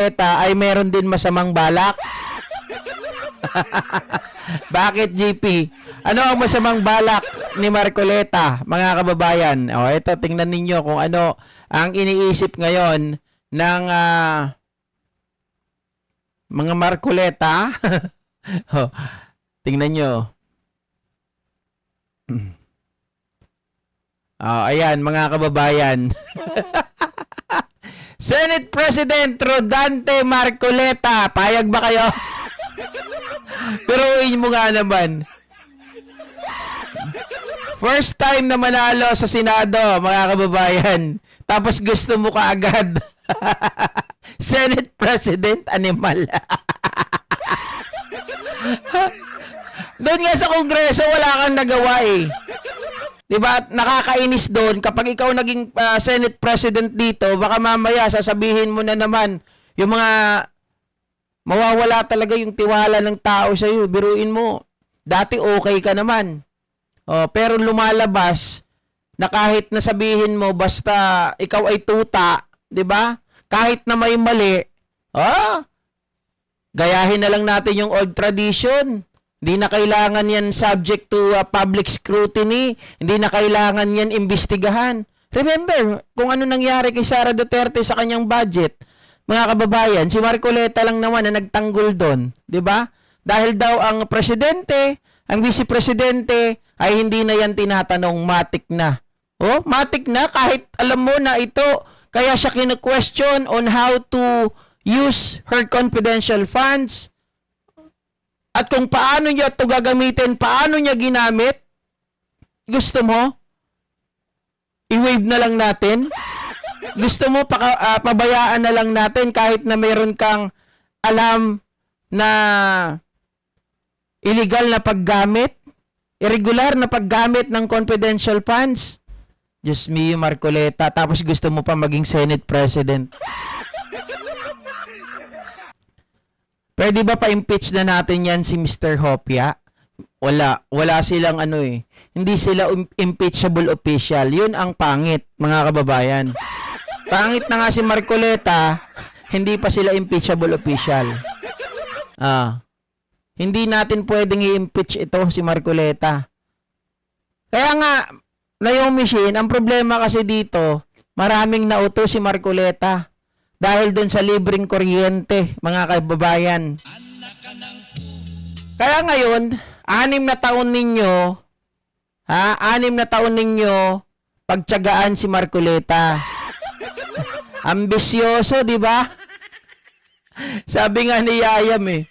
ay meron din masamang balak? Bakit, GP? Ano ang masamang balak ni Marcoleta, mga kababayan? O, ito, tingnan ninyo kung ano ang iniisip ngayon ng mga Marcoleta. O, tingnan nyo. Ayan, mga kababayan. Senate President Rodante Marcoleta, payag ba kayo? Piruin mo nga naman. First time na manalo sa Senado, mga kababayan. Tapos gusto mo kaagad. Senate President, animal. Doon nga sa Kongreso, wala kang nagawa eh. Diba? Nakakainis doon. Kapag ikaw naging Senate President dito, baka mamaya sasabihin mo na naman yung mga mawawala talaga yung tiwala ng tao sa iyo. Biruin mo. Dati okay ka naman. Pero lumalabas na kahit nasabihin mo basta ikaw ay tuta, 'di ba? Kahit na may mali, gayahin na lang natin yung old tradition. Hindi na kailangan yan subject to public scrutiny. Hindi na kailangan yan imbestigahan. Remember, kung ano nangyari kay Sara Duterte sa kanyang budget, mga kababayan, si Marcoleta lang naman na nagtanggol doon. 'Di ba? Dahil daw ang presidente, ang vice-presidente, ay hindi na yan tinatanong, matik na. Matik na kahit alam mo na ito. Kaya siya kinu-question on how to use her confidential funds. At kung paano niya ito gagamitin, paano niya ginamit, gusto mo, i-wave na lang natin. Gusto mo, pabayaan na lang natin kahit na meron kang alam na illegal na paggamit, irregular na paggamit ng confidential funds. Diyos me, Marcoleta, tapos gusto mo pa maging Senate President. Pwede ba pa-impeach na natin yan si Mr. Hopia? Wala silang hindi sila impeachable official. Yun ang pangit, mga kababayan. Pangit na nga si Marcoleta, hindi pa sila impeachable official. Hindi natin pwedeng i-impeach ito si Marcoleta. Kaya nga, Naomi Machine, ang problema kasi dito, maraming nauto si Marcoleta. Dahil doon sa libreng kuryente, mga kababayan. Kaya ngayon, 6 na taon ninyo, 6 na taon ninyo, pagtiyagaan si Marcoleta. Ambisyoso, di ba? Sabi nga ni Yayam eh.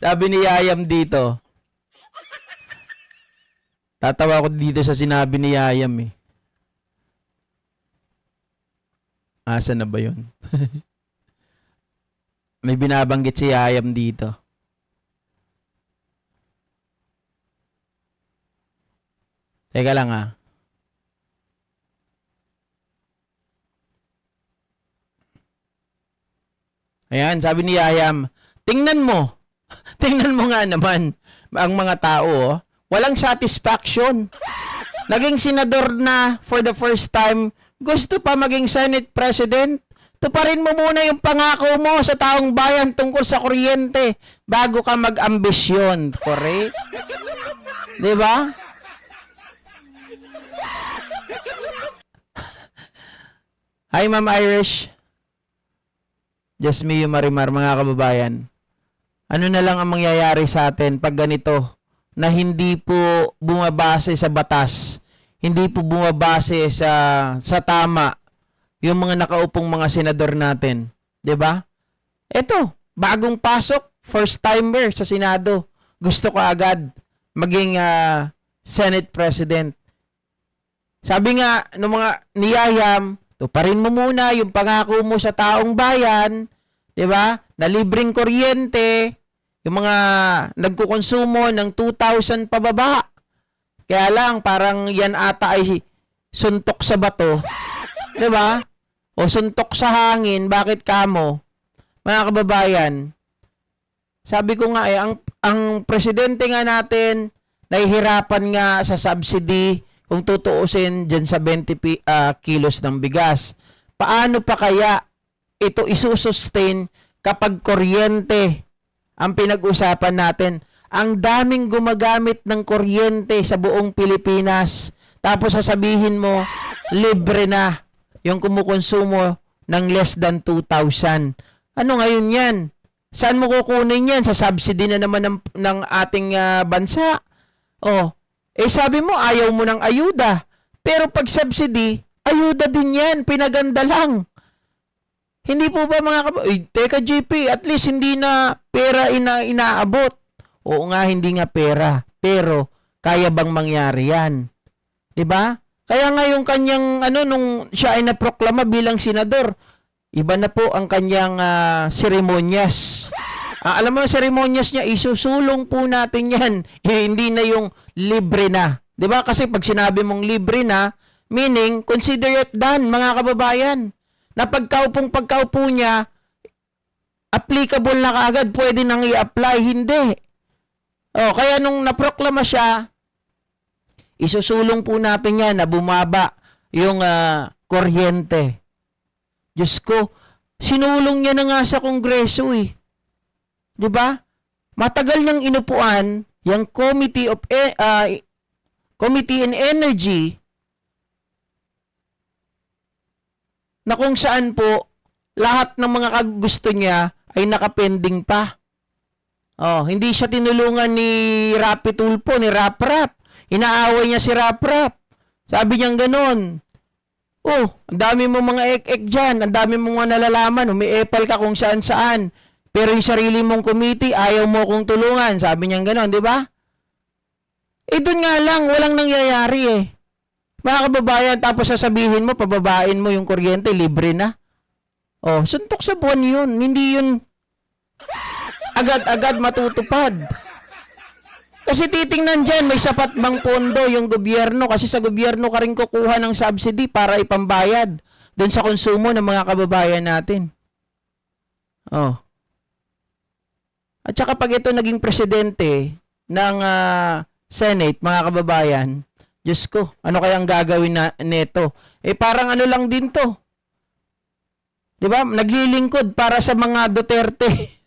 Sabi ni Yayam dito. Tatawa ko dito sa sinabi ni Yayam eh. Asa na ba yun? May binabanggit si Yayam dito. Teka lang Ayan, sabi ni Yayam, tingnan mo nga naman ang mga tao, walang satisfaction. Naging senador na for the first time, gusto pa maging Senate President. Tuparin mo muna yung pangako mo sa taong bayan tungkol sa kuryente bago ka mag-ambisyon. Correct? Diba? Hi, Ma'am Irish. Just me, Marimar, mga kababayan. Ano na lang ang mangyayari sa atin pag ganito na hindi po bumabase sa batas, hindi po bumabase sa tama yung mga nakaupong mga senador natin. 'Di ba? Ito, bagong pasok, first timer sa Senado. Gusto ko agad maging Senate President. Sabi nga ng mga niyayam, tuparin mo muna yung pangako mo sa taong bayan, 'di ba? Na libreng kuryente, yung mga nagkukonsumo ng 2,000 pababa. Kaya lang, parang yan ata ay suntok sa bato. 'Di ba? O suntok sa hangin, bakit kamo? Mga kababayan, sabi ko nga ang presidente nga natin, nahihirapan nga sa subsidy kung tutuusin dyan sa 20 kilos ng bigas. Paano pa kaya ito isusustain kapag kuryente ang pinag-usapan natin. Ang daming gumagamit ng kuryente sa buong Pilipinas. Tapos sasabihin mo, libre na yung kumukonsumo ng less than 2,000. Ano ngayon yan? Saan mo kukunin yan? Sa subsidy na naman ng ating bansa. Oh, sabi mo ayaw mo ng ayuda. Pero pag subsidy, ayuda din yan. Pinaganda lang. Hindi po ba mga teka JP, at least hindi na pera inaabot. Oo nga, hindi nga pera. Pero, kaya bang mangyari yan? 'Di ba? Kaya nga yung kanyang, nung siya ay naproklama bilang senador, iba na po ang kanyang seremonyas. Alam mo, seremonyas niya, isusulong po natin yan. Hindi na yung libre na. 'Di ba? Kasi pag sinabi mong libre na, meaning, consider it done, mga kababayan. Na pagkaupo niya, applicable na kaagad, pwede nang i-apply. Hindi. Kaya nung naproklama siya, isusulong po natin yan na bumaba yung kuryente. Diyos ko, sinulong niya na nga sa Kongreso eh. 'Di ba? Matagal nang inupuan yung Committee on Energy na kung saan po lahat ng mga gusto niya ay nakapending pa. Hindi siya tinulungan ni Rapi Tulfo, ni Rap-Rap. Inaaway niya si Rap-Rap. Sabi niya gano'n. Ang dami mong mga ek-ek dyan. Ang dami mong mga nalalaman. Umiepal ka kung saan-saan. Pero yung sarili mong committee, ayaw mo kong tulungan. Sabi niya gano'n, di ba? Doon nga lang, walang nangyayari eh. Mga kababayan, tapos sasabihin mo, pababain mo yung kuryente, libre na. Suntok sa buwan yun. Hindi yun agad-agad matutupad. Kasi titingnan dyan, may sapat bang pondo yung gobyerno? Kasi sa gobyerno ka rin kukuha ng subsidy para ipambayad doon sa konsumo ng mga kababayan natin. At saka pag ito naging presidente ng Senate, mga kababayan, Diyos ko, ano kayang gagawin neto? Parang lang din to. 'Di ba? Naglilingkod para sa mga Duterte.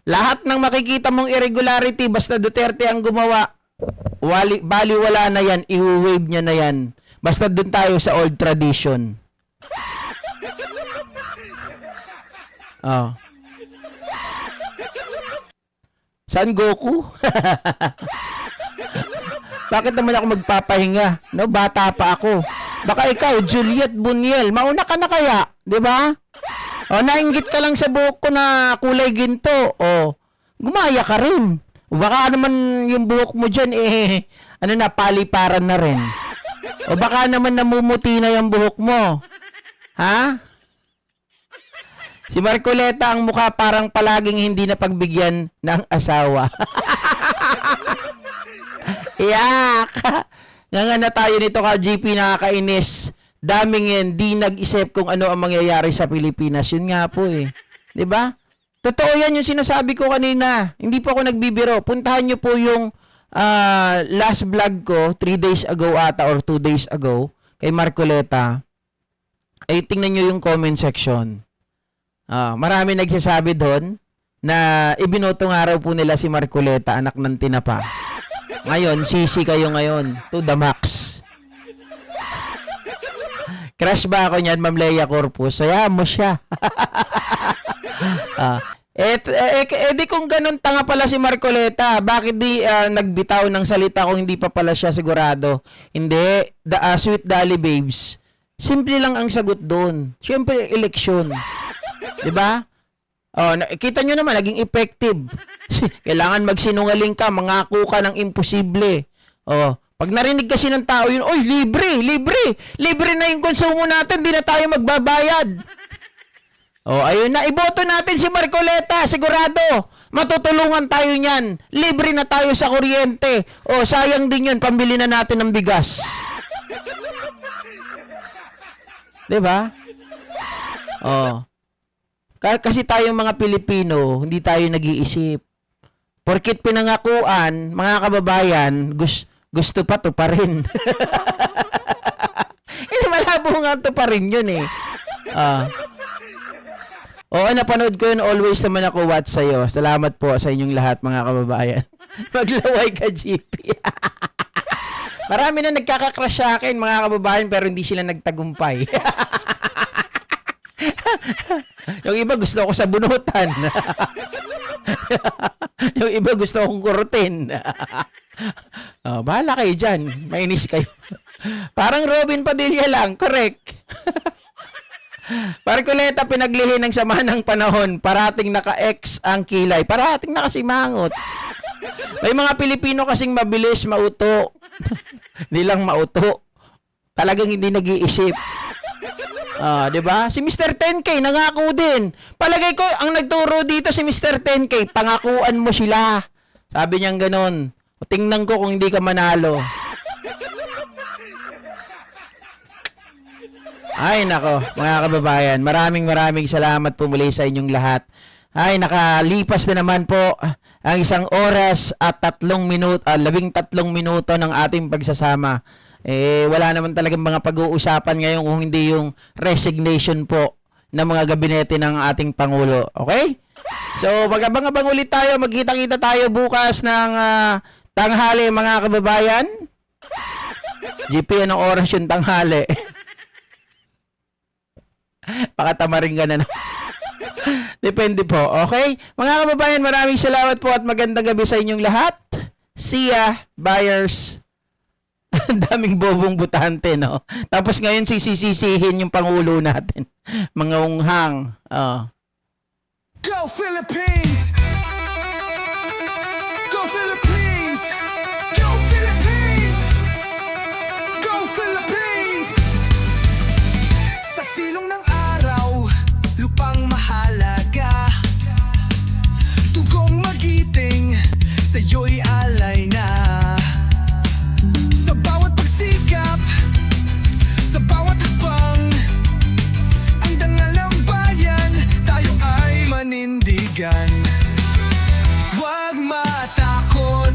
Lahat ng makikita mong irregularity, basta Duterte ang gumawa, baliwala na yan, i-wave niya na yan. Basta dun tayo sa old tradition. Saan Goku? Bakit naman ako magpapahinga? Bata pa ako. Baka ikaw, Juliet Buniel, mauna ka na kaya? 'Di ba? Nainggit ka lang sa buhok ko na kulay ginto. Gumaya ka rin. Baka naman yung buhok mo dyan, paliparan na rin. Baka naman namumuti na yung buhok mo. Ha? Si Marcoleta ang mukha parang palaging hindi napagbigyan ng asawa. Iyak! Nga na tayo nito ka, GP, nakakainis. Daming yan, di nag-isip kung ano ang mangyayari sa Pilipinas. Yun nga po eh. 'Di ba? Totoo yan yung sinasabi ko kanina. Hindi po ako nagbibiro. Puntahan nyo po yung last vlog ko, 3 days ago ata or 2 days ago, kay Marcoleta. Tingnan nyo yung comment section. Marami nagsasabi doon na ibinoto nga raw po nila si Marcoleta, anak ng tinapa. Ngayon, sisi kayo ngayon. To the max. Crush ba ako niyan, Ma'am Leia Corpus? Sayaan mo siya. Di kung ganun tanga pala si Marcoleta, bakit di nagbitaw ng salita kung hindi pa pala siya sigurado? Hindi, Sweet Dolly Babes. Simple lang ang sagot doon. Siyempre, eleksyon. 'Di ba? Kita nyo naman, naging effective. Kailangan magsinungaling ka, mangako ka ng imposible. Pag narinig kasi ng tao yun, oy, libre na yung konsumo natin, di na tayo magbabayad. Ayun na, iboto natin si Marcoleta, sigurado. Matutulungan tayo niyan. Libre na tayo sa kuryente. Sayang din yun, pambili na natin ng bigas. 'Di ba? Kasi tayong mga Pilipino, hindi tayo nag-iisip. Porkit pinangakuan, mga kababayan, gusto pa to pa rin. Malabo nga to pa rin yun eh. Oo, napanood ko yun. Always naman ako watch sa'yo. Salamat po sa inyong lahat, mga kababayan. Maglaway ka, GP. Marami na nagkakakrush sa akin, mga kababayan, pero hindi sila nagtagumpay. Yung iba gusto ko sa bunutan. Yung iba gusto kong kurutin. Oh, bahala kayo dyan. Mainis kayo. Parang Robin Padilla lang. Correct. Parkuleta pinaglihi ng sama ng panahon. Parating naka-X ang kilay. Parating nakasimangot. May mga Pilipino kasing mabilis mauto. Hindi lang mauto. Talagang hindi nag-iisip. 'Di ba? Si Mr. 10K nangako din. Palagay ko ang nagturo dito si Mr. 10K, pangakuan mo sila. Sabi niya ganoon. O tingnan ko kung hindi ka manalo. Ay nako, mga kababayan, maraming salamat po muli sa inyong lahat. Ay nakalipas na naman po ang 1 oras at 13 minuto ng ating pagsasama. Wala naman talagang mga pag-uusapan ngayon kung hindi yung resignation po ng mga gabinete ng ating Pangulo. Okay? So, mag-abang-abang ulit tayo. Magkita-kita tayo bukas ng tanghali, mga kababayan. GP, anong oras yung tanghali? Pakatamarin ka na. Depende po. Okay? Mga kababayan, maraming salamat po at magandang gabi sa inyong lahat. See ya, buyers. Ang daming bobong butante, no? Tapos ngayon sisisihin yung Pangulo natin. Mga unghang. Go Philippines! Go Philippines! Go Philippines! Go Philippines! Sa silong ng araw, lupang mahalaga. Tugong magiting, sa'yo'y alay na. Sa bawat pagsikap, sa bawat hakbang, ang dangal ng bayan, tayo ay manindigan. Huwag matakot,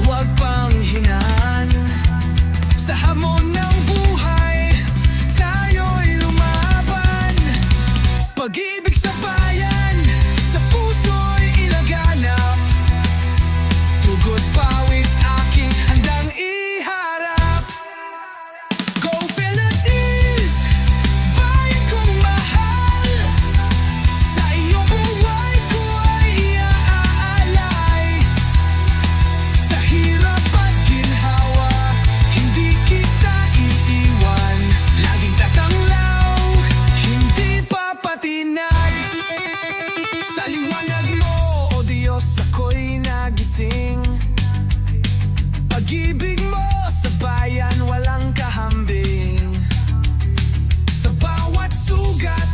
huwag panghinaan. Sa hamon ng buhay, tayo'y lumaban. Pag-ibig sa bayan, sa puso'y ilaganap. Tugot pawis aking handang iharap. Go Philippines, bayan kong mahal. Sa iyong buhay ko ay iaalay. Sa hirap at ginhawa, hindi kita iiwan. Laging tatanglaw, hindi papatinag. Sa liwanag mo, o Diyos, ako'y nagising. Pag-ibig mo sa bayan, walang kahambing. Sa bawat sugat,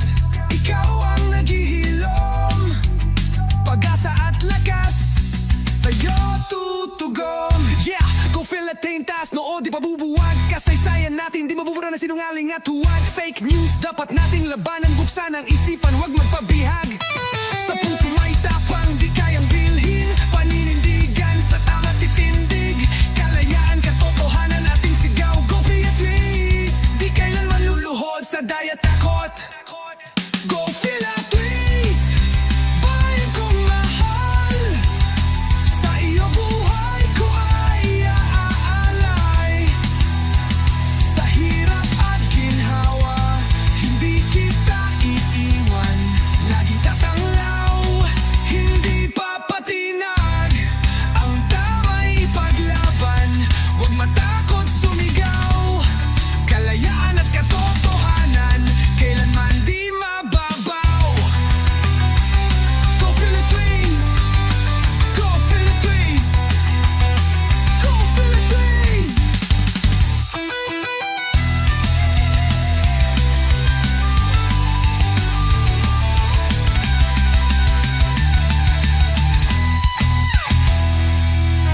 ikaw ang naghihilom. Pag-asa at lakas, sa'yo tutugong. Yeah! Go Philippine, taas noo, di pabubuwag. Kasaysayan natin, di mabubura na sinungaling at huwad. Fake news, dapat nating labanan. Buksan ang isipan, huwag